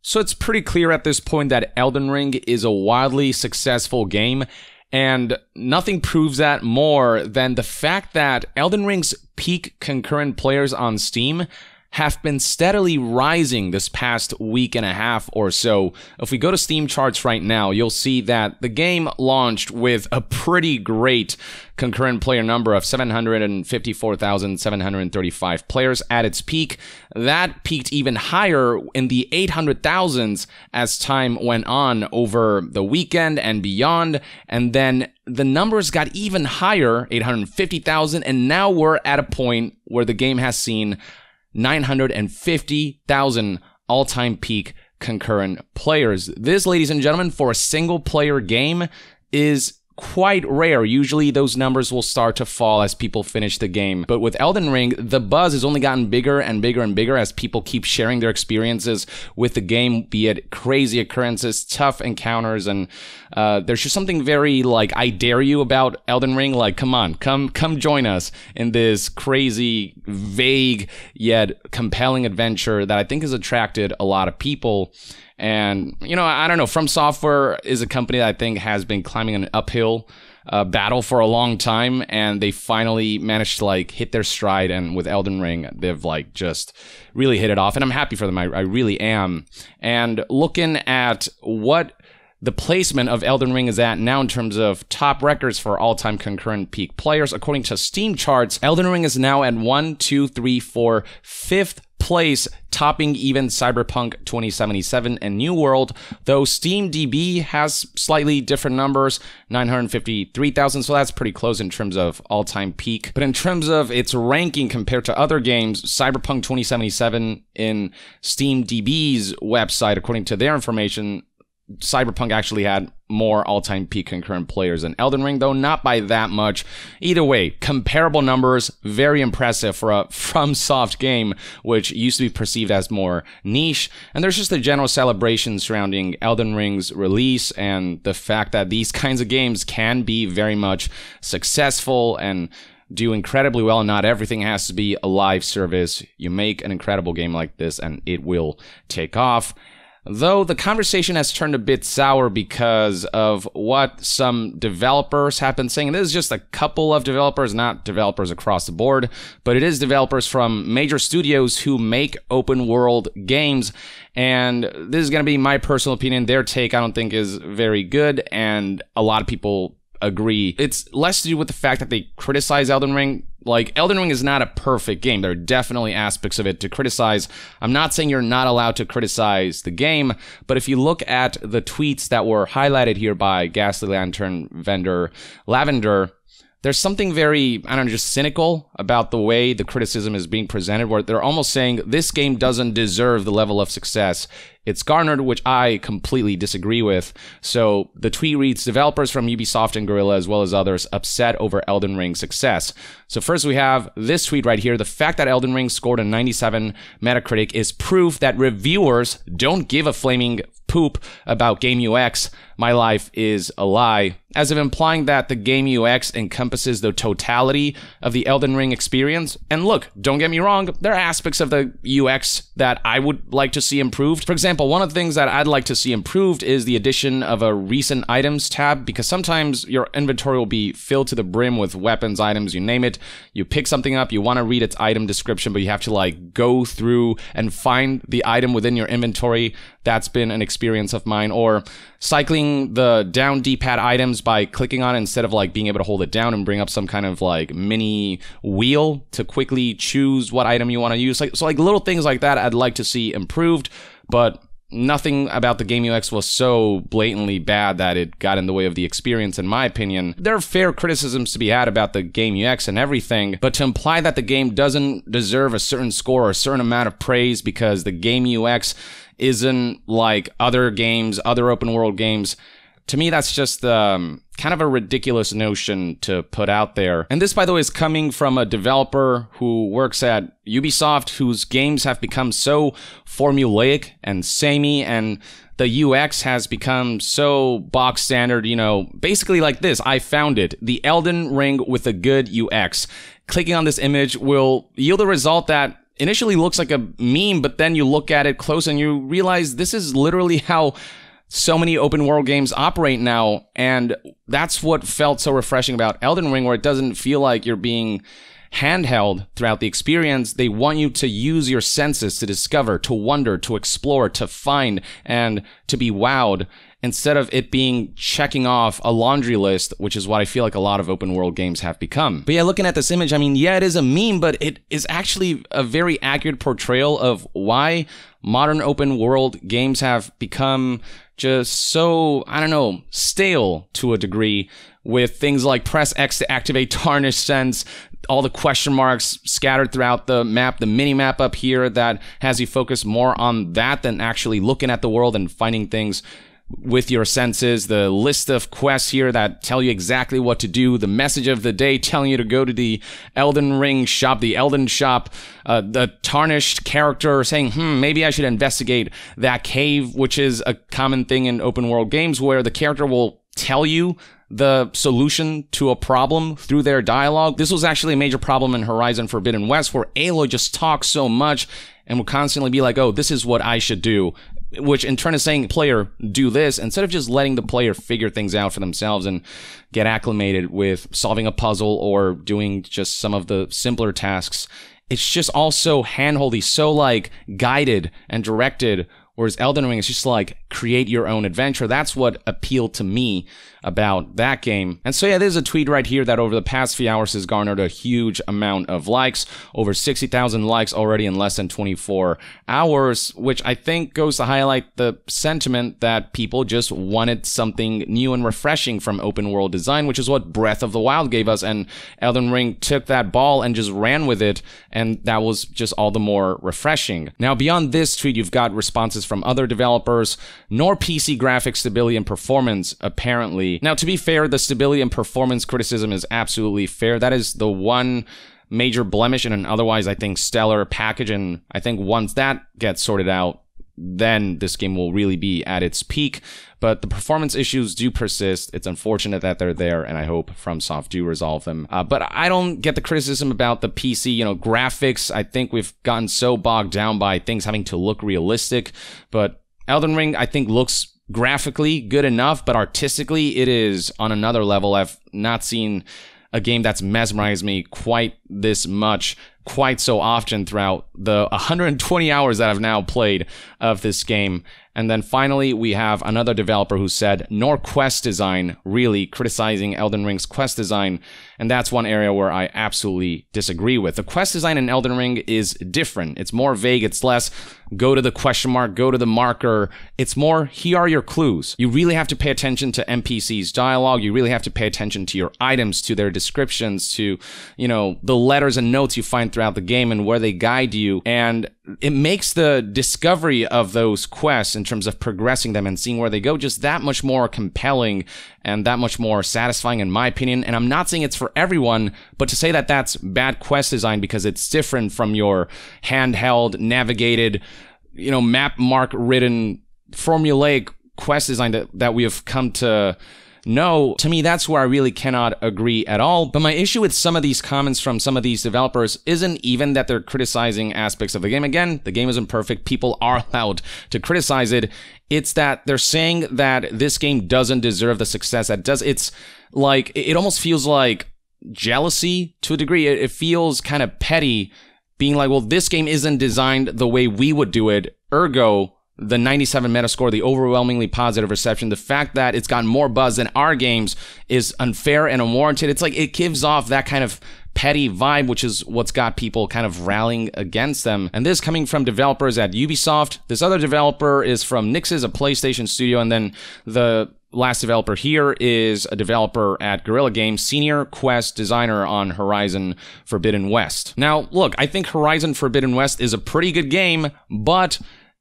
So it's pretty clear at this point that Elden Ring is a wildly successful game, and nothing proves that more than the fact that Elden Ring's peak concurrent players on Steam have been steadily rising this past week and a half or so. If we go to Steam charts right now, you'll see that the game launched with a pretty great concurrent player number of 754,735 players at its peak. That peaked even higher in the 800,000s as time went on over the weekend and beyond, and then the numbers got even higher, 850,000, and now we're at a point where the game has seen 950,000 all-time peak concurrent players. This, ladies and gentlemen, for a single-player game is quite rare. Usually those numbers will start to fall as people finish the game. But with Elden Ring, the buzz has only gotten bigger and bigger and bigger as people keep sharing their experiences with the game, be it crazy occurrences, tough encounters, and there's just something very, like, I dare you about Elden Ring. Like, come on, come join us in this crazy, vague, yet compelling adventure that I think has attracted a lot of people. And, you know, I don't know, From Software is a company that I think has been climbing an uphill battle for a long time, and they finally managed to, like, hit their stride, and with Elden Ring, they've, like, just really hit it off, and I'm happy for them, I really am. And looking at what the placement of Elden Ring is at now in terms of top records for all-time concurrent peak players, according to Steam charts, Elden Ring is now at 5th place, topping even Cyberpunk 2077 and New World, though SteamDB has slightly different numbers, 953,000, so that's pretty close in terms of all-time peak. But in terms of its ranking compared to other games, Cyberpunk 2077 in SteamDB's website, according to their information, Cyberpunk actually had more all-time peak concurrent players than Elden Ring, though not by that much. Either way, comparable numbers, very impressive for a FromSoft game, which used to be perceived as more niche. And there's just a general celebration surrounding Elden Ring's release and the fact that these kinds of games can be very much successful and do incredibly well, and not everything has to be a live service. You make an incredible game like this and it will take off. Though the conversation has turned a bit sour because of what some developers have been saying. This is just a couple of developers, not developers across the board, but it is developers from major studios who make open world games. And this is going to be my personal opinion. Their take, I don't think, is very good, and a lot of people agree. It's less to do with the fact that they criticize Elden Ring. Like, Elden Ring is not a perfect game. There are definitely aspects of it to criticize. I'm not saying you're not allowed to criticize the game, but if you look at the tweets that were highlighted here by Ghastly Lantern vendor Lavender, there's something very, I don't know, just cynical about the way the criticism is being presented, where they're almost saying this game doesn't deserve the level of success it's garnered, which I completely disagree with. So the tweet reads, developers from Ubisoft and Guerilla, as well as others, upset over Elden Ring's success. So first we have this tweet right here. The fact that Elden Ring scored a 97 Metacritic is proof that reviewers don't give a flaming poop about game UX. My life is a lie. As if implying that the game UX encompasses the totality of the Elden Ring experience. And look, don't get me wrong, there are aspects of the UX that I would like to see improved. For example, one of the things that I'd like to see improved is the addition of a recent items tab, because sometimes your inventory will be filled to the brim with weapons, items, you name it. You pick something up, you want to read its item description, but you have to like go through and find the item within your inventory. That's been an experience of mine. Or cycling the down D-pad items by clicking on it instead of like being able to hold it down and bring up some kind of like mini wheel to quickly choose what item you want to use. So like little things like that I'd like to see improved, but nothing about the game UX was so blatantly bad that it got in the way of the experience, in my opinion. There are fair criticisms to be had about the game UX and everything, but to imply that the game doesn't deserve a certain score or a certain amount of praise because the game UX isn't like other games, other open world games, to me, that's just kind of a ridiculous notion to put out there. And this, by the way, is coming from a developer who works at Ubisoft, whose games have become so formulaic and samey, and the UX has become so box standard, you know, basically like this. I found it. The Elden Ring with a good UX. Clicking on this image will yield a result that initially looks like a meme, but then you look at it close and you realize this is literally how so many open world games operate now. And that's what felt so refreshing about Elden Ring, where it doesn't feel like you're being handheld throughout the experience. They want you to use your senses to discover, to wonder, to explore, to find, and to be wowed, instead of it being checking off a laundry list, which is what I feel like a lot of open world games have become. But yeah, looking at this image, I mean, yeah, it is a meme, but it is actually a very accurate portrayal of why modern open world games have become just so, I don't know, stale to a degree, with things like press X to activate tarnished sense, all the question marks scattered throughout the map, the mini map up here that has you focus more on that than actually looking at the world and finding things with your senses, the list of quests here that tell you exactly what to do, the message of the day telling you to go to the Elden Ring shop, the Elden shop, the tarnished character saying, maybe I should investigate that cave, which is a common thing in open world games where the character will tell you the solution to a problem through their dialogue. This was actually a major problem in Horizon Forbidden West, where Aloy just talks so much and will constantly be like, oh, this is what I should do, which in turn is saying, player, do this, instead of just letting the player figure things out for themselves and get acclimated with solving a puzzle or doing just some of the simpler tasks. It's just all so handholdy, so like guided and directed, whereas Elden Ring is just like, create your own adventure. That's what appealed to me about that game. And so yeah, there's a tweet right here that over the past few hours has garnered a huge amount of likes, over 60,000 likes already in less than 24 hours, which I think goes to highlight the sentiment that people just wanted something new and refreshing from open world design, which is what Breath of the Wild gave us, and Elden Ring took that ball and just ran with it, and that was just all the more refreshing. Now, beyond this tweet, you've got responses from other developers, nor PC graphics stability and performance, apparently. Now, to be fair, the stability and performance criticism is absolutely fair. That is the one major blemish in an otherwise, I think, stellar package, and I think once that gets sorted out, then this game will really be at its peak. But the performance issues do persist. It's unfortunate that they're there, and I hope FromSoft do resolve them. But I don't get the criticism about the PC, graphics. I think we've gotten so bogged down by things having to look realistic. But Elden Ring, I think, looks graphically good enough, but artistically, it is on another level. I've not seen a game that's mesmerized me quite this much, quite so often throughout the 120 hours that I've now played of this game. And then finally, we have another developer who said, nor quest design, really criticizing Elden Ring's quest design. And that's one area where I absolutely disagree with. The quest design in Elden Ring is different. It's more vague. It's less, go to the question mark, go to the marker. It's more, here are your clues. You really have to pay attention to NPCs' dialogue. You really have to pay attention to your items, to their descriptions, to, the letters and notes you find throughout the game and where they guide you. And it makes the discovery of those quests in terms of progressing them and seeing where they go just that much more compelling and that much more satisfying, in my opinion. And I'm not saying it's for everyone, but to say that that's bad quest design because it's different from your handheld, navigated, map mark written, formulaic quest design that we have come to know, to me, that's where I really cannot agree at all. But my issue with some of these comments from some of these developers isn't even that they're criticizing aspects of the game. Again, the game isn't perfect. People are allowed to criticize it. It's that they're saying that this game doesn't deserve the success that it does. It's like, it almost feels like jealousy to a degree. It feels kind of petty, being like, well, this game isn't designed the way we would do it, ergo the 97 Metascore, the overwhelmingly positive reception, the fact that it's gotten more buzz than our games is unfair and unwarranted. It's like, it gives off that kind of petty vibe, which is what's got people kind of rallying against them. And this coming from developers at Ubisoft. This other developer is from Nix's, a PlayStation studio, and then the last developer here is a developer at Guerilla Games, senior quest designer on Horizon Forbidden West. Now, look, I think Horizon Forbidden West is a pretty good game, but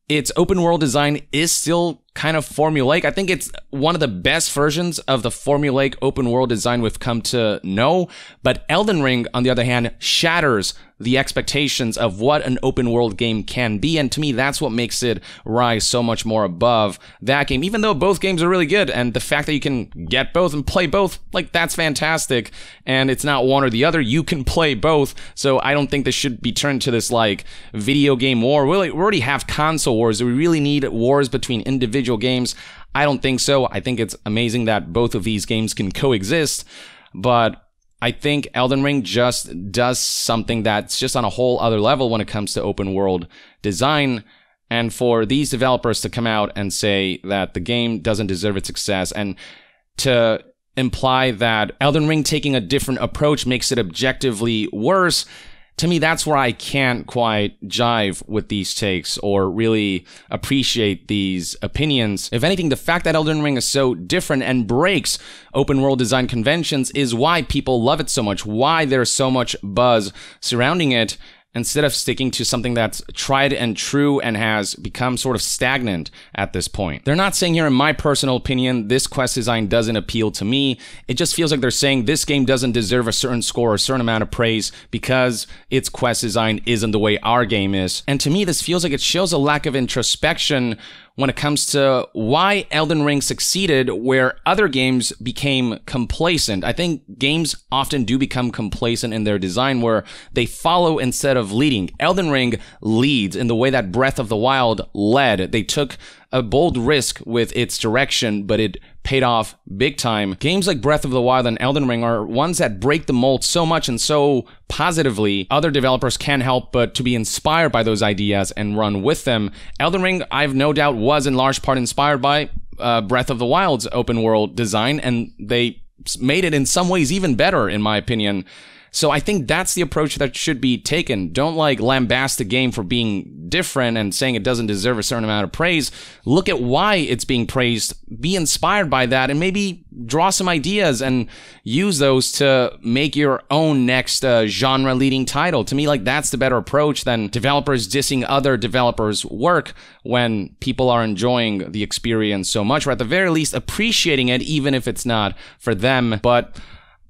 its open world design is still kind of formulaic. I think it's one of the best versions of the formulaic open world design we've come to know, but Elden Ring, on the other hand, shatters the expectations of what an open world game can be, and to me, that's what makes it rise so much more above that game, even though both games are really good, and the fact that you can get both and play both, like, that's fantastic, and it's not one or the other, you can play both, so I don't think this should be turned to this, like, video game war. We already have console wars. Do we really need wars between individual games? I don't think so. I think it's amazing that both of these games can coexist, but I think Elden Ring just does something that's just on a whole other level when it comes to open world design, and for these developers to come out and say that the game doesn't deserve its success, and to imply that Elden Ring taking a different approach makes it objectively worse, to me, that's where I can't quite jive with these takes or really appreciate these opinions. If anything, the fact that Elden Ring is so different and breaks open world design conventions is why people love it so much, why there's so much buzz surrounding it, instead of sticking to something that's tried and true and has become sort of stagnant at this point. They're not saying here, in my personal opinion, this quest design doesn't appeal to me. It just feels like they're saying this game doesn't deserve a certain score or a certain amount of praise because its quest design isn't the way our game is. And to me, this feels like it shows a lack of introspection when it comes to why Elden Ring succeeded where other games became complacent. I think games often do become complacent in their design where they follow instead of leading. Elden Ring leads in the way that Breath of the Wild led. They took a bold risk with its direction, but it paid off big time. Games like Breath of the Wild and Elden Ring are ones that break the mold so much and so positively, other developers can't help but to be inspired by those ideas and run with them. Elden Ring, I've no doubt, was in large part inspired by Breath of the Wild's open world design, and they made it in some ways even better, in my opinion. So I think that's the approach that should be taken. Don't like lambast the game for being different and saying it doesn't deserve a certain amount of praise. Look at why it's being praised, be inspired by that, and maybe draw some ideas and use those to make your own next genre-leading title. To me, like, that's the better approach than developers dissing other developers' work when people are enjoying the experience so much, or at the very least appreciating it, even if it's not for them. But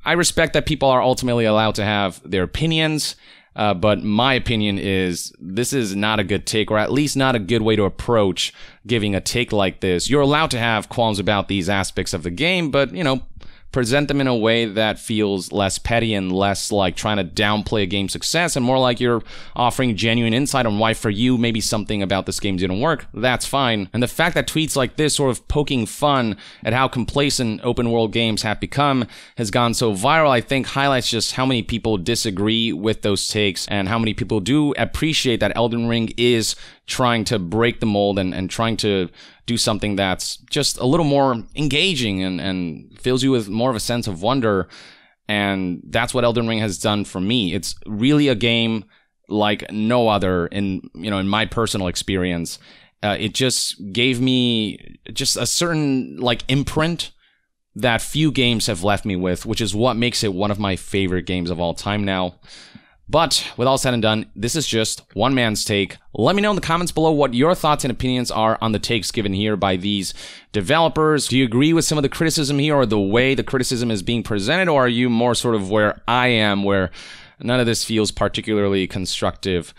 I respect that people are ultimately allowed to have their opinions, but my opinion is this is not a good take, or at least not a good way to approach giving a take like this. You're allowed to have qualms about these aspects of the game, but, you know, present them in a way that feels less petty and less like trying to downplay a game's success and more like you're offering genuine insight on why for you maybe something about this game didn't work. That's fine. And the fact that tweets like this sort of poking fun at how complacent open world games have become has gone so viral, I think highlights just how many people disagree with those takes and how many people do appreciate that Elden Ring is trying to break the mold and trying to do something that's just a little more engaging and fills you with more of a sense of wonder. And that's what Elden Ring has done for me. It's really a game like no other in my personal experience. It just gave me just a certain like imprint that few games have left me with, which is what makes it one of my favorite games of all time now. But with all said and done, this is just one man's take. Let me know in the comments below what your thoughts and opinions are on the takes given here by these developers. Do you agree with some of the criticism here or the way the criticism is being presented, or are you more sort of where I am, where none of this feels particularly constructive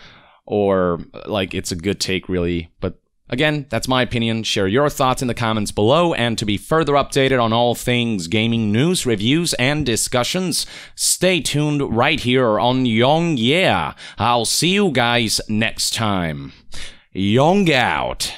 or like it's a good take really? But again, that's my opinion. Share your thoughts in the comments below, and to be further updated on all things gaming news, reviews, and discussions, stay tuned right here on Young Yeah. I'll see you guys next time. Young out.